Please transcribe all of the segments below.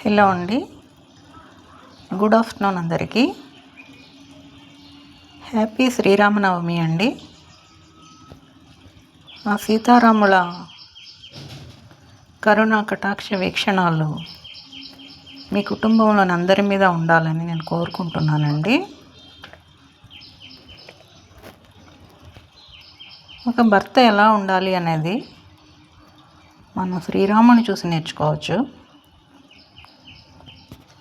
Hello అండి, good afternoon అందరికీ. Happy Sri Rama Navami అండి. ఆ సీతారాముల కరుణా కటాక్ష వీక్షణాలు మీ కుటుంబంలోని అందరి మీద ఉండాలని నేను కోరుకుంటున్నానండి. ఒక భర్త ఎలా ఉండాలి అనేది మనం శ్రీరాముని చూసి నేర్చుకోవచ్చు.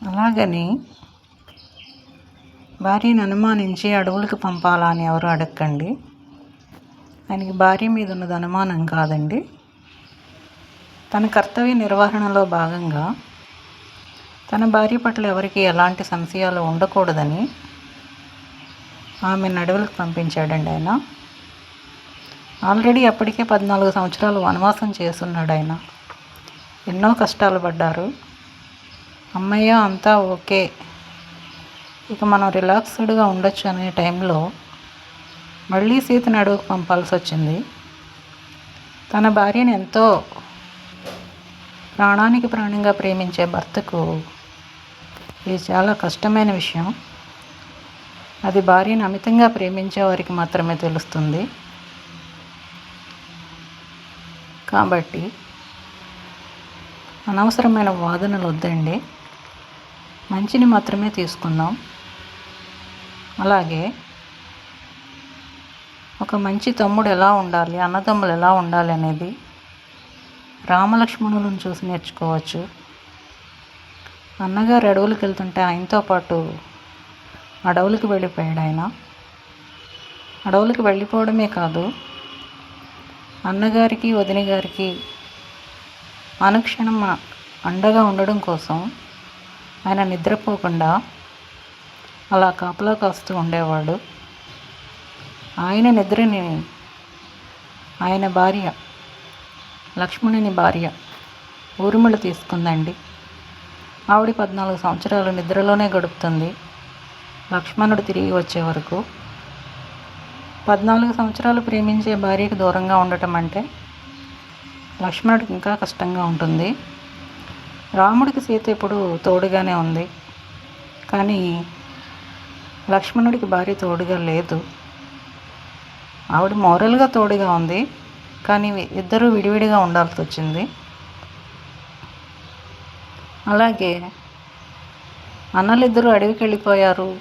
అలాగని భార్యను అనుమానించి అడవులకు పంపాలా అని ఎవరు అడగండి. ఆయనకి భార్య మీద ఉన్నది అనుమానం కాదండి. తన కర్తవ్య నిర్వహణలో భాగంగా తన భార్య పట్ల ఎవరికి ఎలాంటి సంశయాలు ఉండకూడదని ఆమెను అడవులకు పంపించాడండి ఆయన. ఆల్రెడీ అప్పటికే 14 సంవత్సరాలు వనవాసం చేస్తున్నాడు ఆయన. ఎన్నో కష్టాలు పడ్డారు. అమ్మయ్య అంతా ఓకే, ఇక మనం రిలాక్స్డ్గా ఉండొచ్చు అనే టైంలో మళ్ళీ సీతను అడవుకు పంపాల్సి వచ్చింది. తన భార్యను ఎంతో ప్రాణానికి ప్రాణంగా ప్రేమించే భర్తకు ఇది చాలా కష్టమైన విషయం. అది భార్యను అమితంగా ప్రేమించే వారికి మాత్రమే తెలుస్తుంది. కాబట్టి అనవసరమైన వాదనలు వద్దండి, మంచిని మాత్రమే తీసుకుందాం. అలాగే ఒక మంచి తమ్ముడు ఎలా ఉండాలి, అన్నదమ్ములు ఎలా ఉండాలి అనేది రామలక్ష్మణులను చూసి నేర్చుకోవచ్చు. అన్నగారు అడవులకు వెళ్తుంటే ఆయనతో పాటు అడవులకు వెళ్ళిపోయాడు ఆయన. అడవులకు వెళ్ళిపోవడమే కాదు, అన్నగారికి వదిన గారికి అనుక్షణం అండగా ఉండడం కోసం ఆయన నిద్రపోకుండా అలా కాపలా కాస్తూ ఉండేవాడు. ఆయన నిద్రని ఆయన భార్య, లక్ష్మణుని భార్య ఊర్మిళ తీసుకుందండి. ఆవిడ 14 సంవత్సరాలు నిద్రలోనే గడుపుతుంది లక్ష్మణుడు తిరిగి వచ్చే వరకు. 14 సంవత్సరాలు ప్రేమించే భార్యకు దూరంగా ఉండటం అంటే లక్ష్మణుడికి ఇంకా కష్టంగా ఉంటుంది. రాముడికి సీత ఎప్పుడు తోడుగానే ఉంది, కానీ లక్ష్మణుడికి భార్య తోడుగా లేదు. ఆవిడ మోరల్గా తోడుగా ఉంది, కానీ ఇద్దరూ విడివిడిగా ఉండాల్సి వచ్చింది. అలాగే అన్నలిద్దరూ అడవికి వెళ్ళిపోయారు,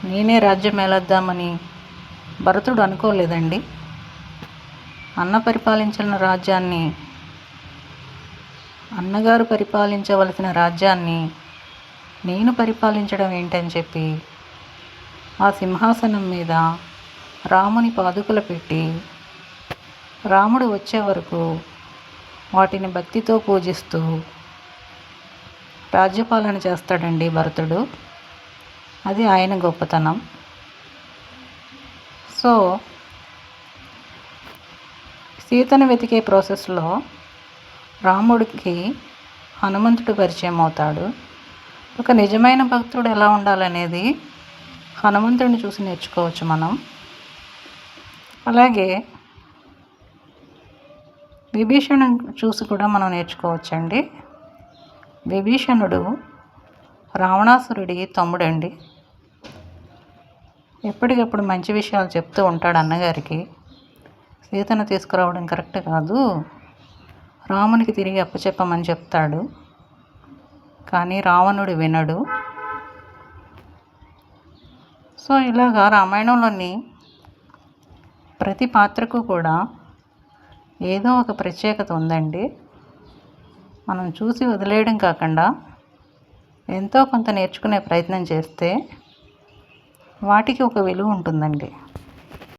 నేనే రాజ్యం ఏలేద్దామని భరతుడు అనుకోలేదండి. అన్న పరిపాలించిన రాజ్యాన్ని, అన్నగారు పరిపాలించవలసిన రాజ్యాన్ని నేను పరిపాలించడం ఏంటని చెప్పి ఆ సింహాసనం మీద రాముని పాదుకలు పెట్టి రాముడు వచ్చే వరకు వాటిని భక్తితో పూజిస్తూ రాజ్యపాలన చేస్తాడండి భరతుడు. అది ఆయన గొప్పతనం. సో సీతను వెతికే ప్రాసెస్లో రాముడికి హనుమంతుడు పరిచయం అవుతాడు. ఒక నిజమైన భక్తుడు ఎలా ఉండాలనేది హనుమంతుడిని చూసి నేర్చుకోవచ్చు మనం. అలాగే విభీషణుని చూసి కూడా మనం నేర్చుకోవచ్చండి. విభీషణుడు రావణాసురుడి తమ్ముడండి. ఎప్పటికప్పుడు మంచి విషయాలు చెప్తూ ఉంటాడు అన్నగారికి. సీతను తీసుకురావడం కరెక్ట్ కాదు, రామునికి తిరిగి అప్పచెప్పమని చెప్తాడు. కానీ రావణుడు వినడు. సో ఇలాగా రామాయణంలోని ప్రతి పాత్రకు కూడా ఏదో ఒక ప్రత్యేకత ఉందండి. మనం చూసి వదిలేయడం కాకుండా ఎంతో కొంత నేర్చుకునే ప్రయత్నం చేస్తే వాటికి ఒక విలువ ఉంటుందండి.